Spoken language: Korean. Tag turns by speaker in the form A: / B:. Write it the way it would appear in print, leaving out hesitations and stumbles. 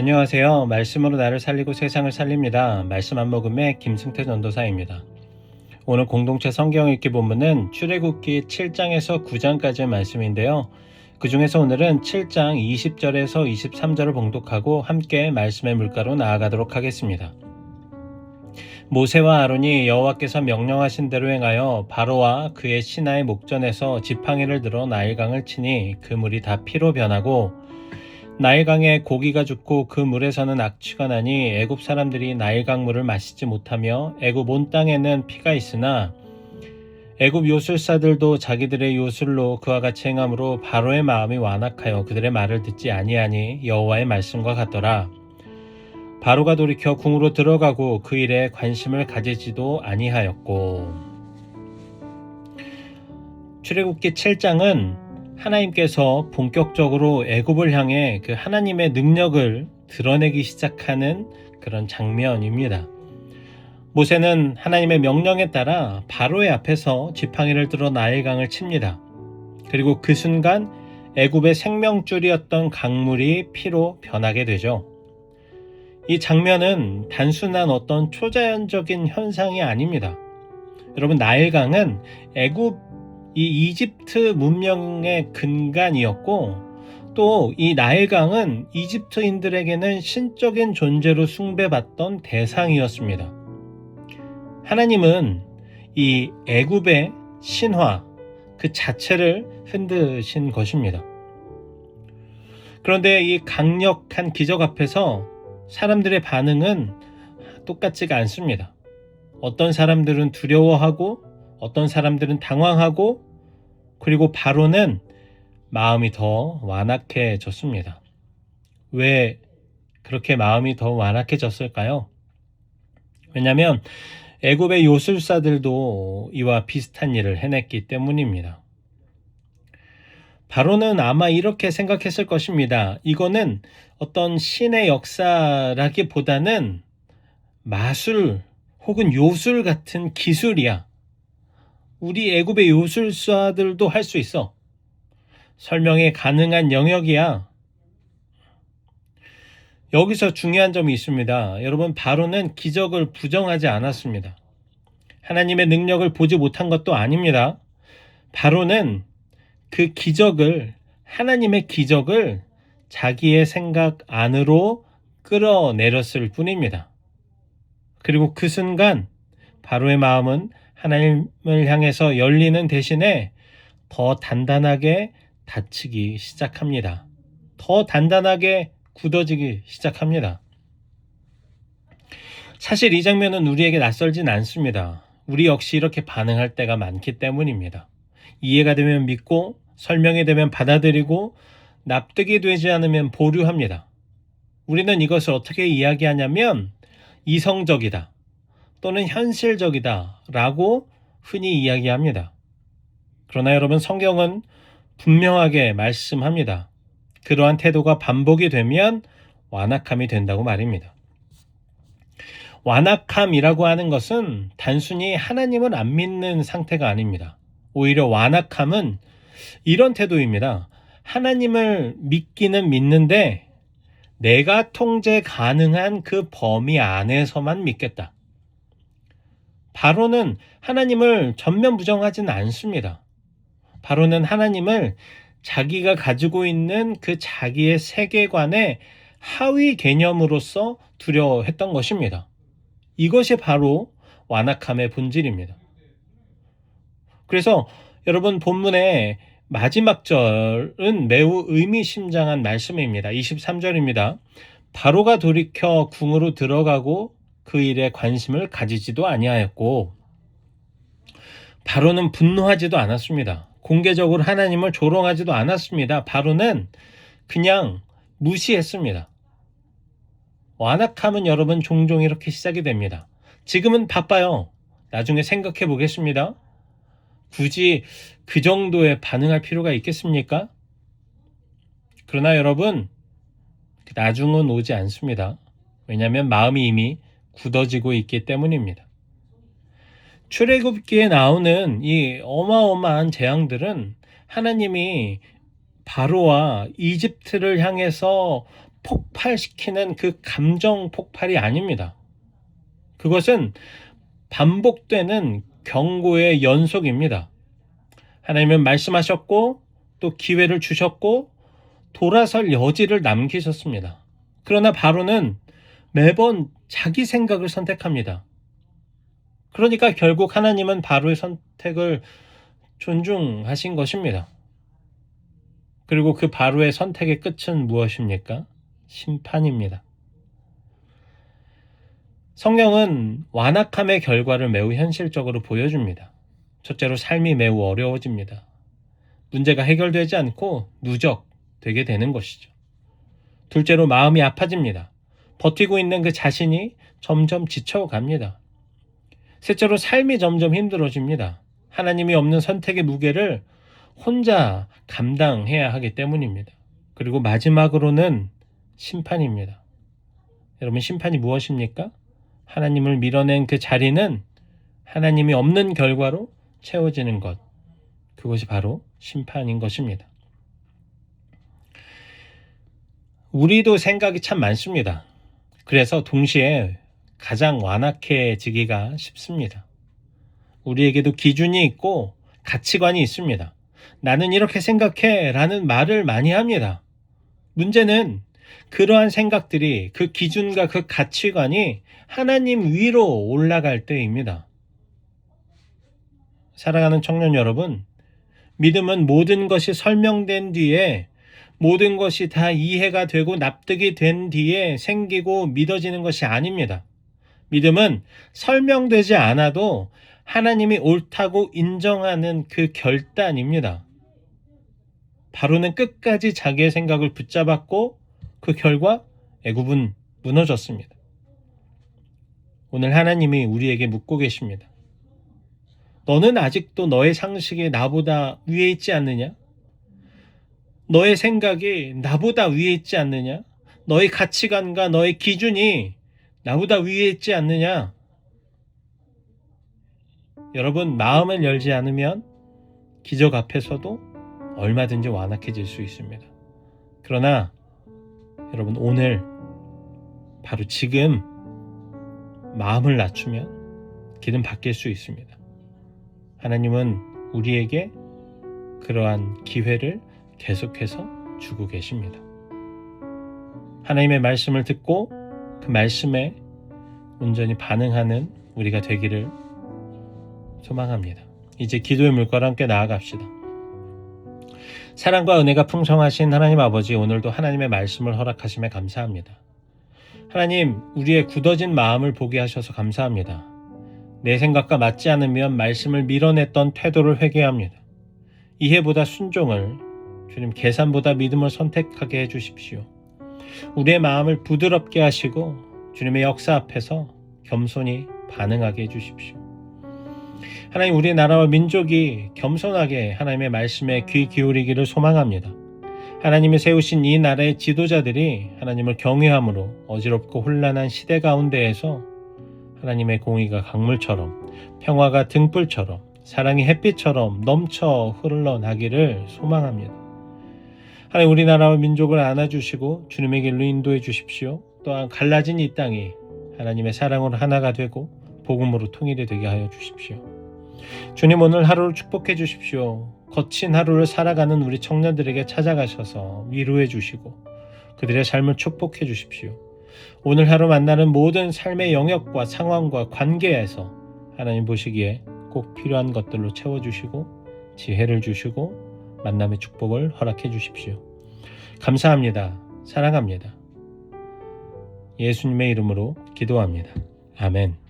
A: 안녕하세요. 말씀으로 나를 살리고 세상을 살립니다. 말씀 한 모금의 김승태 전도사입니다. 오늘 공동체 성경 읽기 본문은 출애굽기 7장에서 9장까지의 말씀인데요. 그 중에서 오늘은 7장 20절에서 23절을 봉독하고 함께 말씀의 물가로 나아가도록 하겠습니다. 모세와 아론이 여호와께서 명령하신 대로 행하여 바로와 그의 신하의 목전에서 지팡이를 들어 나일강을 치니 그 물이 다 피로 변하고 나일강에 고기가 죽고 그 물에서는 악취가 나니 애굽 사람들이 나일강 물을 마시지 못하며 애굽 온 땅에는 피가 있으나 애굽 요술사들도 자기들의 요술로 그와 같이 행함으로 바로의 마음이 완악하여 그들의 말을 듣지 아니하니 여호와의 말씀과 같더라. 바로가 돌이켜 궁으로 들어가고 그 일에 관심을 가지지도 아니하였고. 출애굽기 7장은 하나님께서 본격적으로 애굽을 향해 그 하나님의 능력을 드러내기 시작하는 그런 장면입니다. 모세는 하나님의 명령에 따라 바로의 앞에서 지팡이를 들어 나일강을 칩니다. 그리고 그 순간 애굽의 생명줄이었던 강물이 피로 변하게 되죠. 이 장면은 단순한 어떤 초자연적인 현상이 아닙니다. 여러분, 나일강은 애굽 이집트 문명의 근간이었고 또 이 나일강은 이집트인들에게는 신적인 존재로 숭배받던 대상이었습니다. 하나님은 이 애굽의 신화 그 자체를 흔드신 것입니다. 그런데 이 강력한 기적 앞에서 사람들의 반응은 똑같지가 않습니다. 어떤 사람들은 두려워하고 어떤 사람들은 당황하고 그리고 바로는 마음이 더 완악해졌습니다. 왜 그렇게 마음이 더 완악해졌을까요? 왜냐하면 애굽의 요술사들도 이와 비슷한 일을 해냈기 때문입니다. 바로는 아마 이렇게 생각했을 것입니다. 이거는 어떤 신의 역사라기보다는 마술 혹은 요술 같은 기술이야. 우리 애굽의 요술사들도 할 수 있어. 설명이 가능한 영역이야. 여기서 중요한 점이 있습니다. 여러분, 바로는 기적을 부정하지 않았습니다. 하나님의 능력을 보지 못한 것도 아닙니다. 바로는 그 기적을, 하나님의 기적을 자기의 생각 안으로 끌어내렸을 뿐입니다. 그리고 그 순간 바로의 마음은 하나님을 향해서 열리는 대신에 더 단단하게 닫히기 시작합니다. 더 단단하게 굳어지기 시작합니다. 사실 이 장면은 우리에게 낯설진 않습니다. 우리 역시 이렇게 반응할 때가 많기 때문입니다. 이해가 되면 믿고 설명이 되면 받아들이고 납득이 되지 않으면 보류합니다. 우리는 이것을 어떻게 이야기하냐면 이성적이다 또는 현실적이다 라고 흔히 이야기합니다. 그러나 여러분, 성경은 분명하게 말씀합니다. 그러한 태도가 반복이 되면 완악함이 된다고 말입니다. 완악함이라고 하는 것은 단순히 하나님을 안 믿는 상태가 아닙니다. 오히려 완악함은 이런 태도입니다. 하나님을 믿기는 믿는데 내가 통제 가능한 그 범위 안에서만 믿겠다. 바로는 하나님을 전면 부정하지는 않습니다. 바로는 하나님을 자기가 가지고 있는 그 자기의 세계관의 하위 개념으로서 두려워했던 것입니다. 이것이 바로 완악함의 본질입니다. 그래서 여러분, 본문의 마지막 절은 매우 의미심장한 말씀입니다. 23절입니다. 바로가 돌이켜 궁으로 들어가고 그 일에 관심을 가지지도 아니하였고. 바로는 분노하지도 않았습니다. 공개적으로 하나님을 조롱하지도 않았습니다. 바로는 그냥 무시했습니다. 완악함은 여러분 종종 이렇게 시작이 됩니다. 지금은 바빠요. 나중에 생각해 보겠습니다. 굳이 그 정도에 반응할 필요가 있겠습니까? 그러나 여러분, 나중은 오지 않습니다. 왜냐하면 마음이 이미 굳어지고 있기 때문입니다. 출애굽기에 나오는 이 어마어마한 재앙들은 하나님이 바로와 이집트를 향해서 폭발시키는 그 감정 폭발이 아닙니다. 그것은 반복되는 경고의 연속입니다. 하나님은 말씀하셨고 또 기회를 주셨고 돌아설 여지를 남기셨습니다. 그러나 바로는 매번 자기 생각을 선택합니다. 그러니까 결국 하나님은 바로의 선택을 존중하신 것입니다. 그리고 그 바로의 선택의 끝은 무엇입니까? 심판입니다. 성경은 완악함의 결과를 매우 현실적으로 보여줍니다. 첫째로 삶이 매우 어려워집니다. 문제가 해결되지 않고 누적되게 되는 것이죠. 둘째로 마음이 아파집니다. 버티고 있는 그 자신이 점점 지쳐갑니다. 셋째로 삶이 점점 힘들어집니다. 하나님이 없는 선택의 무게를 혼자 감당해야 하기 때문입니다. 그리고 마지막으로는 심판입니다. 여러분, 심판이 무엇입니까? 하나님을 밀어낸 그 자리는 하나님이 없는 결과로 채워지는 것. 그것이 바로 심판인 것입니다. 우리도 생각이 참 많습니다. 그래서 동시에 가장 완악해지기가 쉽습니다. 우리에게도 기준이 있고 가치관이 있습니다. 나는 이렇게 생각해 라는 말을 많이 합니다. 문제는 그러한 생각들이 그 기준과 그 가치관이 하나님 위로 올라갈 때입니다. 사랑하는 청년 여러분, 믿음은 모든 것이 설명된 뒤에 모든 것이 다 이해가 되고 납득이 된 뒤에 생기고 믿어지는 것이 아닙니다. 믿음은 설명되지 않아도 하나님이 옳다고 인정하는 그 결단입니다. 바로는 끝까지 자기의 생각을 붙잡았고 그 결과 애굽은 무너졌습니다. 오늘 하나님이 우리에게 묻고 계십니다. 너는 아직도 너의 상식이 나보다 위에 있지 않느냐? 너의 생각이 나보다 위에 있지 않느냐? 너의 가치관과 너의 기준이 나보다 위에 있지 않느냐? 여러분, 마음을 열지 않으면 기적 앞에서도 얼마든지 완악해질 수 있습니다. 그러나 여러분, 오늘 바로 지금 마음을 낮추면 길은 바뀔 수 있습니다. 하나님은 우리에게 그러한 기회를 계속해서 주고 계십니다. 하나님의 말씀을 듣고 그 말씀에 온전히 반응하는 우리가 되기를 소망합니다. 이제 기도의 물과로 함께 나아갑시다. 사랑과 은혜가 풍성하신 하나님 아버지, 오늘도 하나님의 말씀을 허락하심에 감사합니다. 하나님, 우리의 굳어진 마음을 보게 하셔서 감사합니다. 내 생각과 맞지 않으면 말씀을 밀어냈던 태도를 회개합니다. 이해보다 순종을, 주님 계산보다 믿음을 선택하게 해주십시오. 우리의 마음을 부드럽게 하시고 주님의 역사 앞에서 겸손히 반응하게 해주십시오. 하나님, 우리 나라와 민족이 겸손하게 하나님의 말씀에 귀 기울이기를 소망합니다. 하나님이 세우신 이 나라의 지도자들이 하나님을 경외함으로 어지럽고 혼란한 시대 가운데에서 하나님의 공의가 강물처럼, 평화가 등불처럼, 사랑이 햇빛처럼 넘쳐 흘러나기를 소망합니다. 하나님, 우리나라와 민족을 안아주시고 주님의 길로 인도해 주십시오. 또한 갈라진 이 땅이 하나님의 사랑으로 하나가 되고 복음으로 통일이 되게 하여 주십시오. 주님, 오늘 하루를 축복해 주십시오. 거친 하루를 살아가는 우리 청년들에게 찾아가셔서 위로해 주시고 그들의 삶을 축복해 주십시오. 오늘 하루 만나는 모든 삶의 영역과 상황과 관계에서 하나님 보시기에 꼭 필요한 것들로 채워주시고 지혜를 주시고 만남의 축복을 허락해 주십시오. 감사합니다. 사랑합니다. 예수님의 이름으로 기도합니다. 아멘.